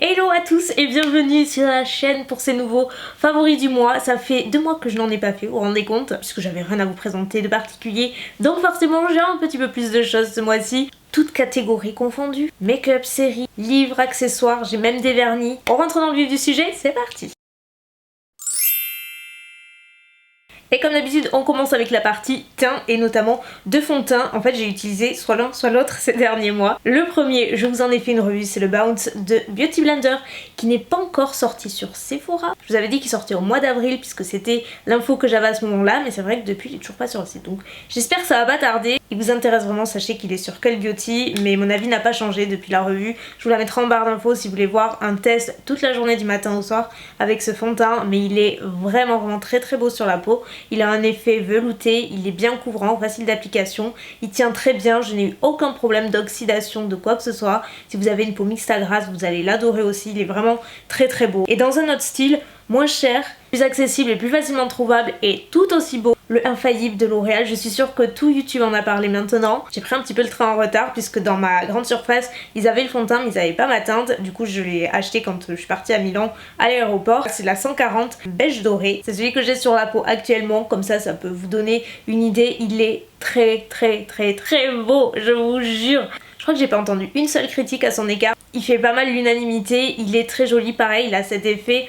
Hello à tous et bienvenue sur la chaîne pour ces nouveaux favoris du mois. Ça fait 2 mois que je n'en ai pas fait, vous vous rendez compte, puisque j'avais rien à vous présenter de particulier. Donc forcément j'ai un petit peu plus de choses ce mois-ci. Toutes catégories confondues. Make-up, séries, livres, accessoires, j'ai même des vernis. On rentre dans le vif du sujet, c'est parti. Et comme d'habitude, on commence avec la partie teint et notamment de fond de teint. En fait, j'ai utilisé soit l'un soit l'autre ces derniers mois. Le premier, je vous en ai fait une revue, c'est le Bounce de Beauty Blender qui n'est pas encore sorti sur Sephora. Je vous avais dit qu'il sortait au mois d'avril puisque c'était l'info que j'avais à ce moment-là, mais c'est vrai que depuis, il est toujours pas sur le site. Donc j'espère que ça va pas tarder. Il vous intéresse vraiment, sachez qu'il est sur Cult Beauty, mais mon avis n'a pas changé depuis la revue. Je vous la mettrai en barre d'infos si vous voulez voir un test toute la journée du matin au soir avec ce fond de teint, mais il est vraiment très beau sur la peau. Il a un effet velouté, il est bien couvrant, facile d'application, il tient très bien, je n'ai eu aucun problème d'oxydation de quoi que ce soit. Si vous avez une peau mixte à grasse, vous allez l'adorer aussi, il est vraiment très beau. Et dans un autre style, moins cher, plus accessible et plus facilement trouvable et tout aussi beau, le Infaillible de L'Oréal. Je suis sûre que tout YouTube en a parlé maintenant. J'ai pris un petit peu le train en retard puisque dans ma grande surface ils avaient le fond de teint mais ils n'avaient pas ma teinte. Du coup je l'ai acheté quand je suis partie à Milan à l'aéroport. C'est la 140 beige doré. C'est celui que j'ai sur la peau actuellement, comme ça peut vous donner une idée. Il est très beau, je vous jure. Je crois que j'ai pas entendu une seule critique à son égard. Il fait pas mal l'unanimité, il est très joli, pareil, il a cet effet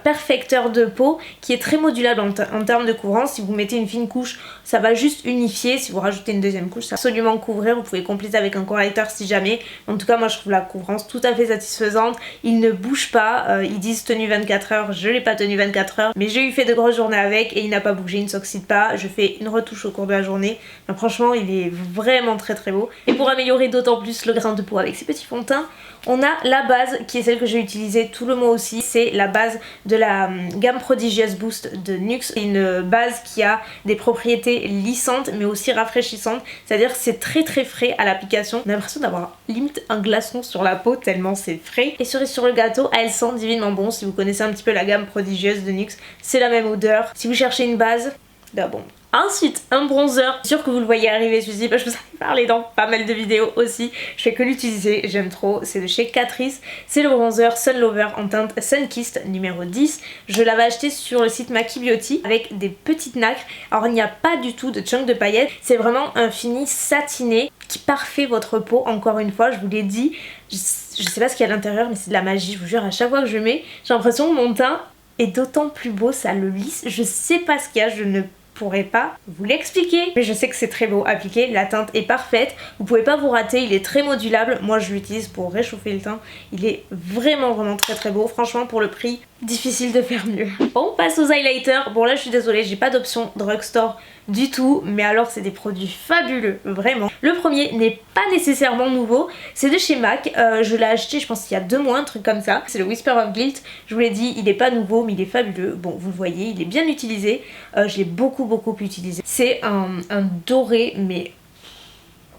perfecteur de peau qui est très modulable en termes de couvrance. Si vous mettez une fine couche, ça va juste unifier. Si vous rajoutez une deuxième couche, ça va absolument couvrir. Vous pouvez compléter avec un correcteur si jamais. En tout cas, moi je trouve la couvrance tout à fait satisfaisante. Il ne bouge pas, ils disent tenue 24 heures, je l'ai pas tenu 24 heures, mais j'ai eu fait de grosses journées avec et il n'a pas bougé, il ne s'oxyde pas. Je fais une retouche au cours de la journée. Donc, franchement, il est vraiment très beau. Et pour améliorer d'autant plus le grain de peau avec ces petits fonds de teint, on a la base qui est celle que j'ai utilisée tout le mois aussi. C'est la base de la gamme Prodigious Boost de NYX. C'est une base qui a des propriétés lissantes mais aussi rafraîchissantes. C'est-à-dire que c'est très frais à l'application. On a l'impression d'avoir limite un glaçon sur la peau tellement c'est frais. Et cerise sur le gâteau, elle sent divinement bon. Si vous connaissez un petit peu la gamme Prodigious de NYX, c'est la même odeur. Si vous cherchez une base, bon. Ensuite, un bronzer, sûr que vous le voyez arriver celui-ci, je vous en ai parlé dans pas mal de vidéos aussi, je fais que l'utiliser, j'aime trop, c'est de chez Catrice, c'est le bronzer Sun Lover en teinte Sunkissed numéro 10, je l'avais acheté sur le site Maki Beauty avec des petites nacres. Alors il n'y a pas du tout de chunk de paillettes, c'est vraiment un fini satiné qui parfait votre peau, encore une fois, je vous l'ai dit, je sais pas ce qu'il y a à l'intérieur mais c'est de la magie, je vous jure, à chaque fois que je mets, j'ai l'impression que mon teint est d'autant plus beau, ça le lisse, je sais pas ce qu'il y a, je ne pourrais pas vous l'expliquer, mais je sais que c'est très beau appliqué, la teinte est parfaite, vous pouvez pas vous rater, il est très modulable, moi je l'utilise pour réchauffer le teint, il est vraiment très beau, franchement pour le prix, difficile de faire mieux. On passe aux highlighters. Bon là je suis désolée, j'ai pas d'option drugstore du tout, mais alors c'est des produits fabuleux, vraiment. Le premier n'est pas nécessairement nouveau, c'est de chez MAC, je l'ai acheté je pense il y a 2 mois, un truc comme ça. C'est le Whisper of Guilt, je vous l'ai dit, il est pas nouveau mais il est fabuleux. Bon vous le voyez, il est bien utilisé, je l'ai beaucoup utilisé. C'est un doré, mais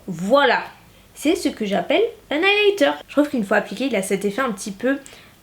voilà, c'est ce que j'appelle un highlighter. Je trouve qu'une fois appliqué, il a cet effet un petit peu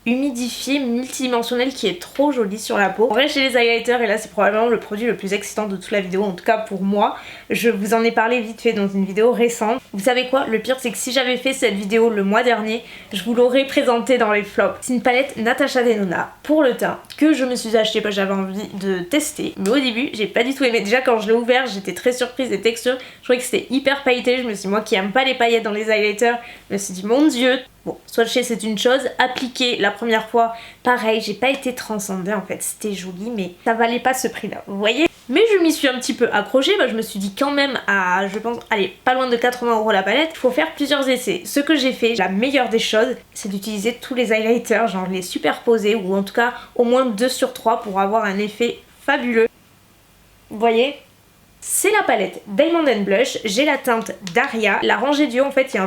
humidifié, multidimensionnel qui est trop joli sur la peau. On reste chez les highlighters et là c'est probablement le produit le plus excitant de toute la vidéo, en tout cas pour moi. Je vous en ai parlé vite fait dans une vidéo récente. Vous savez quoi, le pire c'est que si j'avais fait cette vidéo le mois dernier, je vous l'aurais présenté dans les flops. C'est une palette Natasha Denona pour le teint que je me suis achetée parce que j'avais envie de tester. Mais au début j'ai pas du tout aimé. Déjà quand je l'ai ouvert j'étais très surprise des textures. Je trouvais que c'était hyper pailleté. Je me suis dit, moi qui aime pas les paillettes dans les highlighters, je me suis dit mon dieu. Bon, swatcher c'est une chose, appliquer la première fois, pareil, j'ai pas été transcendée en fait, c'était joli mais ça valait pas ce prix là, vous voyez. Mais je m'y suis un petit peu accrochée, je me suis dit quand même à, je pense, allez, pas loin de 80 € la palette, il faut faire plusieurs essais. Ce que j'ai fait, la meilleure des choses, c'est d'utiliser tous les highlighters, genre les superposer ou en tout cas au moins 2 sur 3 pour avoir un effet fabuleux. Vous voyez ? C'est la palette Diamond & Blush, j'ai la teinte Daria. La rangée du haut en fait il y a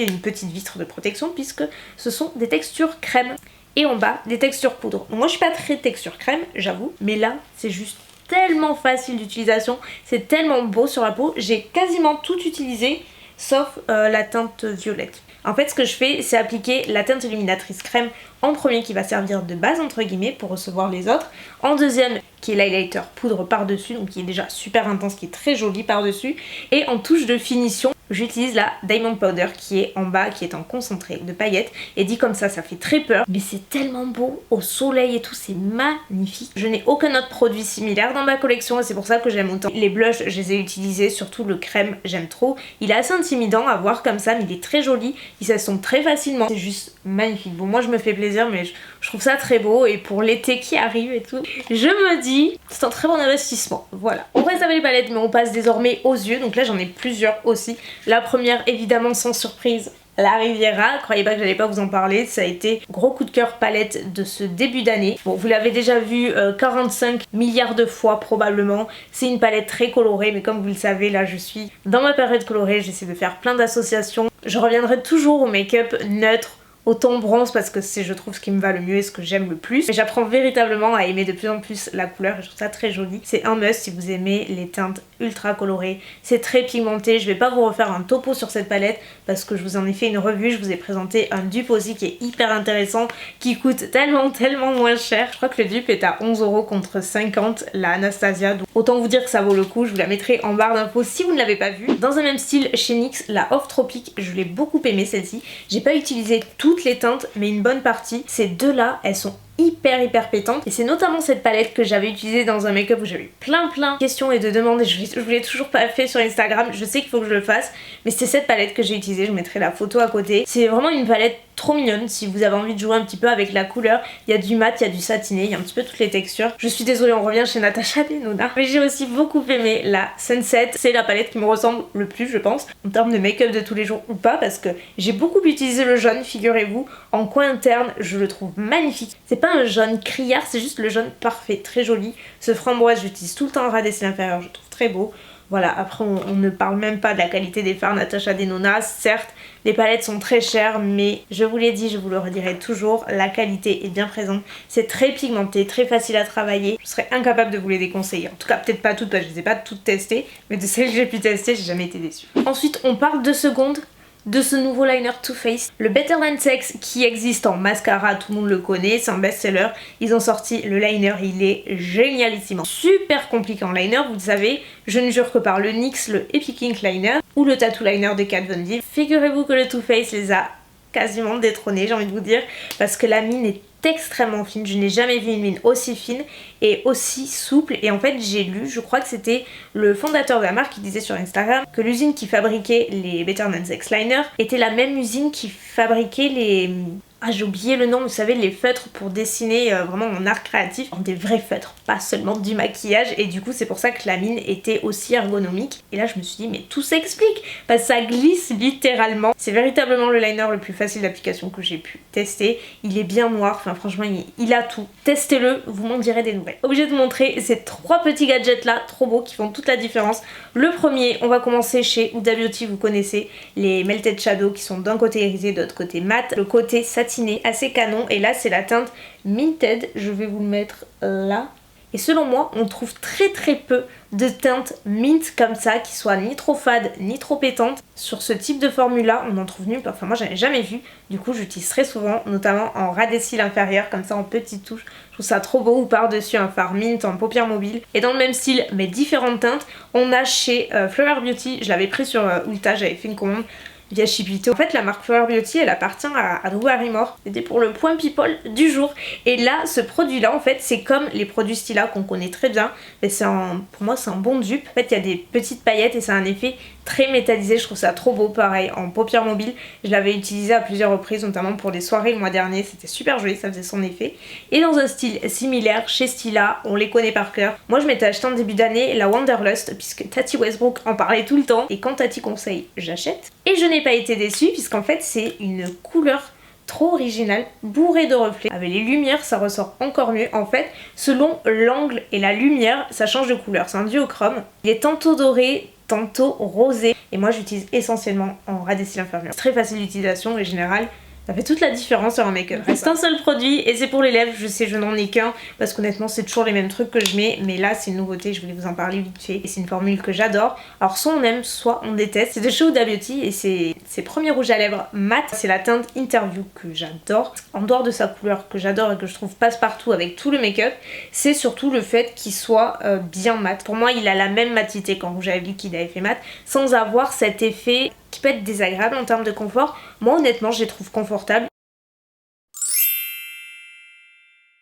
une petite vitre de protection puisque ce sont des textures crème. Et en bas des textures poudre. Donc moi je suis pas très texture crème j'avoue, mais là c'est juste tellement facile d'utilisation, c'est tellement beau sur la peau, j'ai quasiment tout utilisé sauf la teinte violette. En fait ce que je fais c'est appliquer la teinte illuminatrice crème en premier qui va servir de base entre guillemets pour recevoir les autres, en deuxième qui est l'highlighter poudre par dessus donc qui est déjà super intense, qui est très joli par dessus, et en touche de finition j'utilise la Diamond Powder qui est en bas, qui est en concentré de paillettes. Et dit comme ça fait très peur, mais c'est tellement beau au soleil et tout, c'est magnifique. Je n'ai aucun autre produit similaire dans ma collection et c'est pour ça que j'aime autant. Les blushs, je les ai utilisés, surtout le crème, j'aime trop. Il est assez intimidant à voir comme ça, mais il est très joli, il s'assemble très facilement. C'est juste magnifique. Bon, moi je me fais plaisir, mais je trouve ça très beau et pour l'été qui arrive et tout, je me dis c'est un très bon investissement. Voilà. On reste avec les palettes, mais on passe désormais aux yeux. Donc là j'en ai plusieurs aussi. La première, évidemment sans surprise, la Riviera. Croyez pas que j'allais pas vous en parler, ça a été gros coup de cœur palette de ce début d'année. Bon, vous l'avez déjà vu 45 milliards de fois probablement. C'est une palette très colorée, mais comme vous le savez, là je suis dans ma période colorée, j'essaie de faire plein d'associations. Je reviendrai toujours au make-up neutre, au ton bronze parce que c'est je trouve ce qui me va le mieux et ce que j'aime le plus. Mais j'apprends véritablement à aimer de plus en plus la couleur et je trouve ça très joli. C'est un must si vous aimez les teintes ultra colorées. C'est très pigmenté. Je vais pas vous refaire un topo sur cette palette parce que je vous en ai fait une revue. Je vous ai présenté un dupe aussi qui est hyper intéressant, qui coûte tellement moins cher. Je crois que le dupe est à 11 € contre 50 la Anastasia. Donc autant vous dire que ça vaut le coup. Je vous la mettrai en barre d'infos si vous ne l'avez pas vue. Dans un même style chez NYX, la Off Tropic, je l'ai beaucoup aimée celle-ci. J'ai pas utilisé toutes les teintes mais une bonne partie. Ces deux là elles sont hyper pétantes et c'est notamment cette palette que j'avais utilisée dans un make-up où j'avais eu plein de questions et de demandes et je l'ai toujours pas fait sur Instagram. Je sais qu'il faut que je le fasse, mais c'est cette palette que j'ai utilisée, je vous mettrai la photo à côté. C'est vraiment une palette trop mignonne si vous avez envie de jouer un petit peu avec la couleur. Il y a du mat, il y a du satiné, il y a un petit peu toutes les textures. Je suis désolée, on revient chez Natasha Denona, mais j'ai aussi beaucoup aimé la Sunset. C'est la palette qui me ressemble le plus je pense en termes de make-up de tous les jours ou pas, parce que j'ai beaucoup utilisé le jaune, figurez-vous. En coin interne je le trouve magnifique. C'est pas un jaune criard, c'est juste le jaune parfait, très joli. Ce framboise j'utilise tout le temps en ras des cils inférieurs, je trouve très beau. Voilà, après on ne parle même pas de la qualité des fards Natasha Denona. Certes, les palettes sont très chères, mais je vous l'ai dit, je vous le redirai toujours, la qualité est bien présente. C'est très pigmenté, très facile à travailler. Je serais incapable de vous les déconseiller. En tout cas, peut-être pas toutes, parce que je les ai pas toutes testées, mais de celles que j'ai pu tester, j'ai jamais été déçue. Ensuite, on parle 2 secondes de ce nouveau liner Too Faced, le Better Than Sex qui existe en mascara, tout le monde le connaît, c'est un best-seller. Ils ont sorti le liner, il est génialissime, super compliqué en liner, vous le savez, je ne jure que par le NYX, le Epic Ink Liner ou le Tattoo Liner de Kat Von D. Figurez-vous que le Too Faced les a quasiment détrônés, j'ai envie de vous dire, parce que la mine est extrêmement fine, je n'ai jamais vu une mine aussi fine et aussi souple. Et en fait j'ai lu, je crois que c'était le fondateur de la marque qui disait sur Instagram que l'usine qui fabriquait les Better Than Sex Liner était la même usine qui fabriquait les... Ah, j'ai oublié le nom, vous savez, les feutres pour dessiner vraiment en art créatif, des vrais feutres, pas seulement du maquillage. Et du coup c'est pour ça que la mine était aussi ergonomique. Et là je me suis dit mais tout s'explique, parce que ça glisse littéralement. C'est véritablement le liner le plus facile d'application que j'ai pu tester. Il est bien noir, enfin franchement il a tout. Testez-le, vous m'en direz des nouvelles. Obligée de vous montrer ces 3 petits gadgets là, trop beaux, qui font toute la différence. Le premier, on va commencer chez Huda Beauty, vous connaissez les Melted Shadow qui sont d'un côté irisé, de l'autre côté mat. Le côté satiné, assez canon, et là c'est la teinte Minted, je vais vous le mettre là. Et selon moi, on trouve très peu de teintes mint comme ça, qui soient ni trop fades ni trop pétantes. Sur ce type de formule là, on en trouve nulle part. Enfin moi j'en ai jamais vu, du coup j'utilise très souvent, notamment en ras des cils inférieurs, comme ça en petites touches. Je trouve ça trop beau, ou par-dessus un fard mint en paupières mobiles. Et dans le même style, mais différentes teintes, on a chez Flower Beauty, je l'avais pris sur Ulta, j'avais fait une commande via Shipito. En fait la marque Flower Beauty elle appartient à Drew Barrymore. C'était pour le point people du jour. Et là ce produit là en fait c'est comme les produits Stila qu'on connaît très bien. Mais c'est pour moi c'est un bon dupe. En fait il y a des petites paillettes et c'est un effet très métallisé. Je trouve ça trop beau, pareil en paupières mobiles. Je l'avais utilisé à plusieurs reprises, notamment pour des soirées le mois dernier. C'était super joli, ça faisait son effet. Et dans un style similaire chez Stila, on les connaît par cœur. Moi je m'étais acheté en début d'année la Wanderlust puisque Tati Westbrook en parlait tout le temps. Et quand Tati conseille, j'achète. Et je n'ai pas été déçue puisqu'en fait c'est une couleur trop originale, bourrée de reflets. Avec les lumières ça ressort encore mieux. En fait selon l'angle et la lumière ça change de couleur. C'est un duochrome. Il est tantôt doré, tantôt rosé. Et moi j'utilise essentiellement en ras des cils inférieurs. C'est très facile d'utilisation et général. Ça fait toute la différence sur un make-up. C'est un seul produit et c'est pour les lèvres. Je sais, je n'en ai qu'un parce qu'honnêtement c'est toujours les mêmes trucs que je mets. Mais là c'est une nouveauté, je voulais vous en parler vite fait. Et c'est une formule que j'adore. Alors soit on aime, soit on déteste. C'est de chez Huda Beauty et c'est ses premiers rouges à lèvres mat. C'est la teinte Interview que j'adore. En dehors de sa couleur que j'adore et que je trouve passe-partout avec tout le make-up, c'est surtout le fait qu'il soit bien mat. Pour moi il a la même matité qu'en rouge à lèvres liquide à effet mat sans avoir cet effet qui peut être désagréable en termes de confort. Moi honnêtement je les trouve confortables.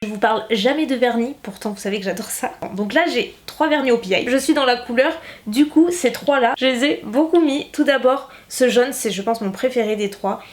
Je vous parle jamais de vernis, pourtant vous savez que j'adore ça. Donc là j'ai 3 vernis au PI. Je suis dans la couleur, du coup ces 3 là, je les ai beaucoup mis. Tout d'abord, ce jaune c'est je pense mon préféré des 3.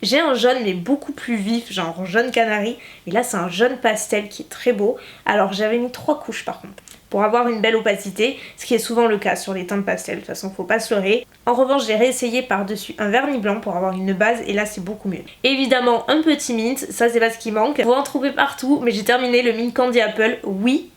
J'ai un jaune mais beaucoup plus vif, genre jaune canari. Et là c'est un jaune pastel qui est très beau. Alors j'avais mis 3 couches par contre, pour avoir une belle opacité, ce qui est souvent le cas sur les teintes pastel, de toute façon faut pas se leurrer. En revanche j'ai réessayé par-dessus un vernis blanc pour avoir une base et là c'est beaucoup mieux. Évidemment un petit mint, ça c'est pas ce qui manque, vous en trouvez partout, mais j'ai terminé le Mint Candy Apple, oui,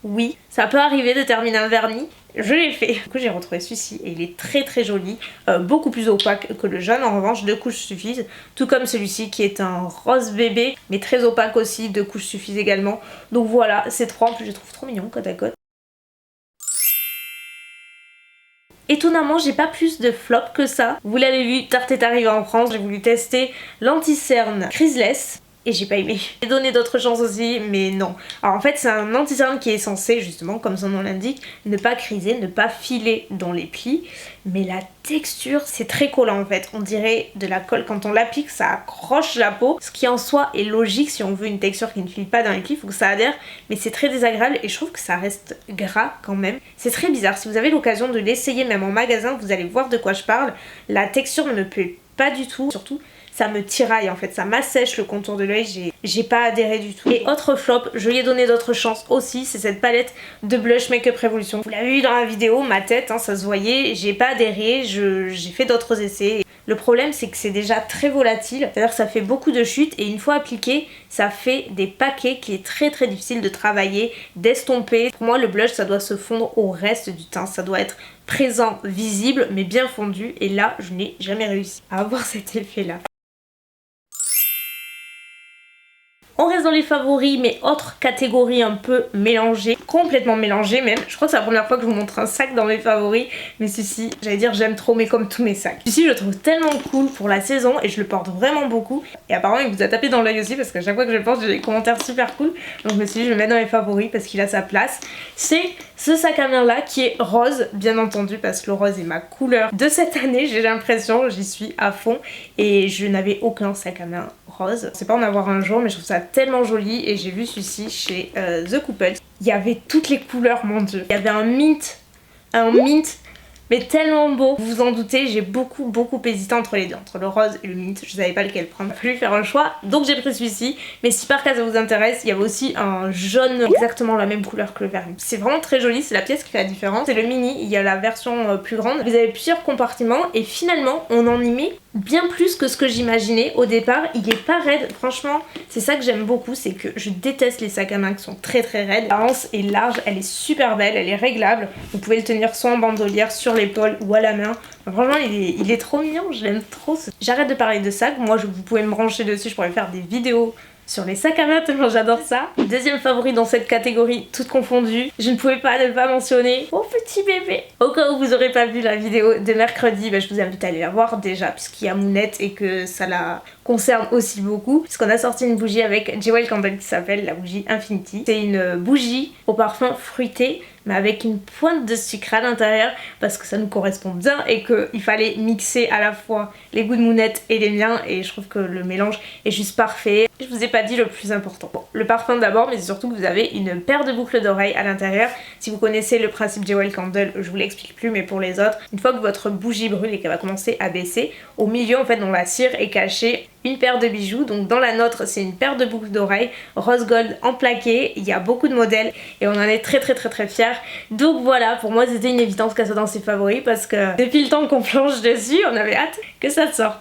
ça peut arriver de terminer un vernis. Je l'ai fait. Du coup j'ai retrouvé celui-ci et il est très très joli, beaucoup plus opaque que le jaune, en revanche 2 couches suffisent, tout comme celui-ci qui est un rose bébé mais très opaque aussi, 2 couches suffisent également. Donc voilà, ces 3 en plus je les trouve trop mignons côte à côte. Étonnamment, j'ai pas plus de flop que ça. Vous l'avez vu, Tarte est arrivé en France. J'ai voulu tester l'anti-cerne Creaseless et j'ai pas aimé. J'ai donné d'autres chances aussi, mais non. Alors en fait, c'est un anti-cerne qui est censé, justement, comme son nom l'indique, ne pas criser, ne pas filer dans les plis. Mais la texture, c'est très collant en fait. On dirait de la colle. Quand on l'applique, ça accroche la peau. Ce qui en soi est logique si on veut une texture qui ne file pas dans les plis. Il faut que ça adhère. Mais c'est très désagréable et je trouve que ça reste gras quand même. C'est très bizarre. Si vous avez l'occasion de l'essayer même en magasin, vous allez voir de quoi je parle. La texture ne me plaît pas du tout. Surtout, ça me tiraille en fait, ça m'assèche le contour de l'œil, j'ai pas adhéré du tout. Et autre flop, je lui ai donné d'autres chances aussi, c'est cette palette de blush Make Up Revolution. Vous l'avez vu dans la vidéo, ma tête, hein, ça se voyait, j'ai pas adhéré, j'ai fait d'autres essais. Le problème c'est que c'est déjà très volatile, c'est-à-dire que ça fait beaucoup de chutes et une fois appliqué, ça fait des paquets qui est très très difficile de travailler, d'estomper. Pour moi le blush ça doit se fondre au reste du teint, ça doit être présent, visible mais bien fondu et là je n'ai jamais réussi à avoir cet effet là. On reste dans les favoris, mais autre catégorie un peu mélangée, complètement mélangée même. Je crois que c'est la première fois que je vous montre un sac dans mes favoris, mais celui-ci, j'allais dire j'aime trop, mais comme tous mes sacs. Celui-ci, je le trouve tellement cool pour la saison et je le porte vraiment beaucoup. Et apparemment, il vous a tapé dans l'œil aussi parce qu'à chaque fois que je le porte, j'ai des commentaires super cool. Donc je me suis dit, je le mets dans mes favoris parce qu'il a sa place. C'est ce sac à main là qui est rose, bien entendu, parce que le rose est ma couleur de cette année, j'ai l'impression, j'y suis à fond. Et je n'avais aucun sac à main rose. C'est pas en avoir un jour, mais je trouve ça tellement joli et j'ai vu celui-ci chez The Couple. Il y avait toutes les couleurs, mon dieu. Il y avait un mint, mais tellement beau. Vous vous en doutez, j'ai beaucoup hésité entre les deux, entre le rose et le mint. Je savais pas lequel prendre. Je voulais faire un choix, donc j'ai pris celui-ci. Mais si par cas ça vous intéresse, il y avait aussi un jaune exactement la même couleur que le vernis. C'est vraiment très joli, c'est la pièce qui fait la différence. C'est le mini, il y a la version plus grande. Vous avez plusieurs compartiments et finalement on en y met bien plus que ce que j'imaginais au départ. Il est pas raide, franchement c'est ça que j'aime beaucoup, c'est que je déteste les sacs à main qui sont très raides. La hanche est large, elle est super belle, elle est réglable, vous pouvez le tenir soit en bandolière, sur l'épaule ou à la main. Enfin, franchement il est trop mignon, je l'aime trop. J'arrête de parler de sacs, moi vous pouvez me brancher dessus, je pourrais faire des vidéos sur les sacs à main tellement j'adore ça. Deuxième favori dans cette catégorie, toutes confondues, je ne pouvais pas ne pas mentionner mon petit bébé. Au cas où vous aurez pas vu la vidéo de mercredi, je vous invite à aller la voir déjà puisqu'il y a Mounette et que ça la concerne aussi beaucoup. Puisqu'on a sorti une bougie avec Jewel Candle qui s'appelle la bougie Infinity. C'est une bougie au parfum fruité mais avec une pointe de sucre à l'intérieur parce que ça nous correspond bien et qu'il fallait mixer à la fois les goûts de Mounette et les miens et je trouve que le mélange est juste parfait. Je vous ai pas dit le plus important. Bon, le parfum d'abord, mais c'est surtout que vous avez une paire de boucles d'oreilles à l'intérieur. Si vous connaissez le principe Jewel Candle, je vous l'explique plus, mais pour les autres, une fois que votre bougie brûle et qu'elle va commencer à baisser, au milieu en fait dans la cire est cachée une paire de bijoux. Donc dans la nôtre c'est une paire de boucles d'oreilles rose gold en plaqué. Il y a beaucoup de modèles et on en est très fiers. Donc voilà, pour moi c'était une évidence qu'elle soit dans ses favoris parce que depuis le temps qu'on plonge dessus, on avait hâte que ça sorte.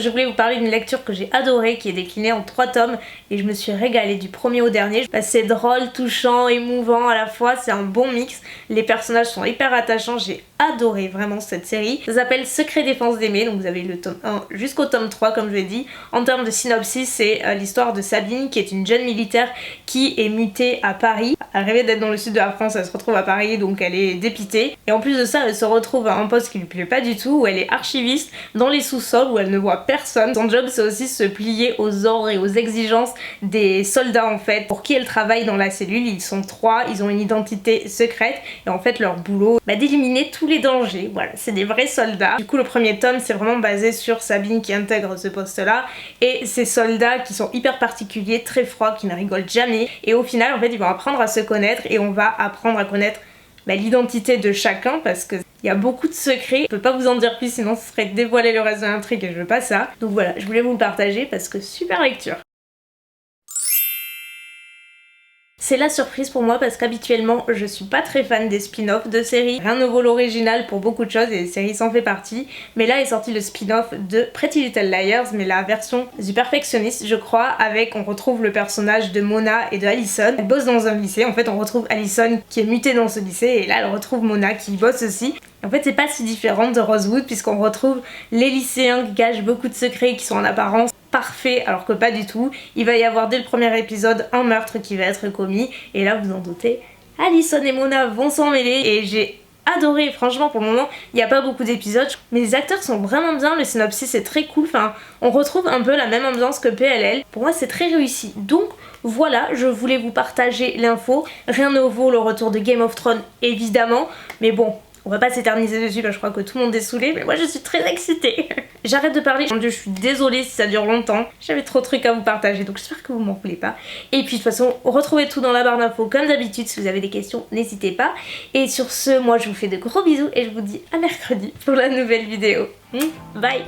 Je voulais vous parler d'une lecture que j'ai adorée qui est déclinée en 3 tomes et je me suis régalée du premier au dernier. C'est drôle, touchant, émouvant à la fois, c'est un bon mix. Les personnages sont hyper attachants, j'ai adoré vraiment cette série. Ça s'appelle Secret défense d'aimer, donc vous avez le tome 1 jusqu'au tome 3 comme je l'ai dit. En termes de synopsis, c'est l'histoire de Sabine qui est une jeune militaire qui est mutée à Paris. Elle rêvait d'être dans le sud de la France, elle se retrouve à Paris donc elle est dépitée. Et en plus de ça, elle se retrouve à un poste qui lui plaît pas du tout où elle est archiviste dans les sous-sols où elle ne voit personne. Son job c'est aussi se plier aux ordres et aux exigences des soldats en fait pour qui elle travaille dans la cellule. Ils sont 3, ils ont une identité secrète et en fait leur boulot d'éliminer tous les dangers. Voilà, c'est des vrais soldats. Du coup le premier tome c'est vraiment basé sur Sabine qui intègre ce poste là et ces soldats qui sont hyper particuliers, très froids, qui ne rigolent jamais et au final en fait ils vont apprendre à se connaître et on va apprendre à connaître l'identité de chacun parce qu'il y a beaucoup de secrets. Je peux pas vous en dire plus sinon ce serait dévoiler le reste de l'intrigue et je veux pas ça. Donc voilà, je voulais vous le partager parce que super lecture. C'est la surprise pour moi parce qu'habituellement je suis pas très fan des spin-offs de séries. Rien ne vaut l'original pour beaucoup de choses et les séries s'en fait partie. Mais là est sorti le spin-off de Pretty Little Liars mais la version du perfectionniste je crois avec on retrouve le personnage de Mona et de Allison. Elle bosse dans un lycée, en fait on retrouve Allison qui est mutée dans ce lycée et là elle retrouve Mona qui bosse aussi. En fait c'est pas si différent de Rosewood puisqu'on retrouve les lycéens qui cachent beaucoup de secrets qui sont en apparence parfait alors que pas du tout. Il va y avoir dès le premier épisode un meurtre qui va être commis et là vous en doutez, Allison et Mona vont s'en mêler et j'ai adoré. Franchement pour le moment il n'y a pas beaucoup d'épisodes mais les acteurs sont vraiment bien, le synopsis est très cool, enfin on retrouve un peu la même ambiance que PLL. Pour moi c'est très réussi donc voilà, je voulais vous partager l'info. Rien ne vaut le retour de Game of Thrones évidemment mais bon on va pas s'éterniser dessus, je crois que tout le monde est saoulé, mais moi je suis très excitée. J'arrête de parler, mon dieu je suis désolée si ça dure longtemps, j'avais trop de trucs à vous partager donc j'espère que vous m'en voulez pas. Et puis de toute façon, retrouvez tout dans la barre d'infos comme d'habitude, si vous avez des questions n'hésitez pas. Et sur ce, moi je vous fais de gros bisous et je vous dis à mercredi pour la nouvelle vidéo. Bye.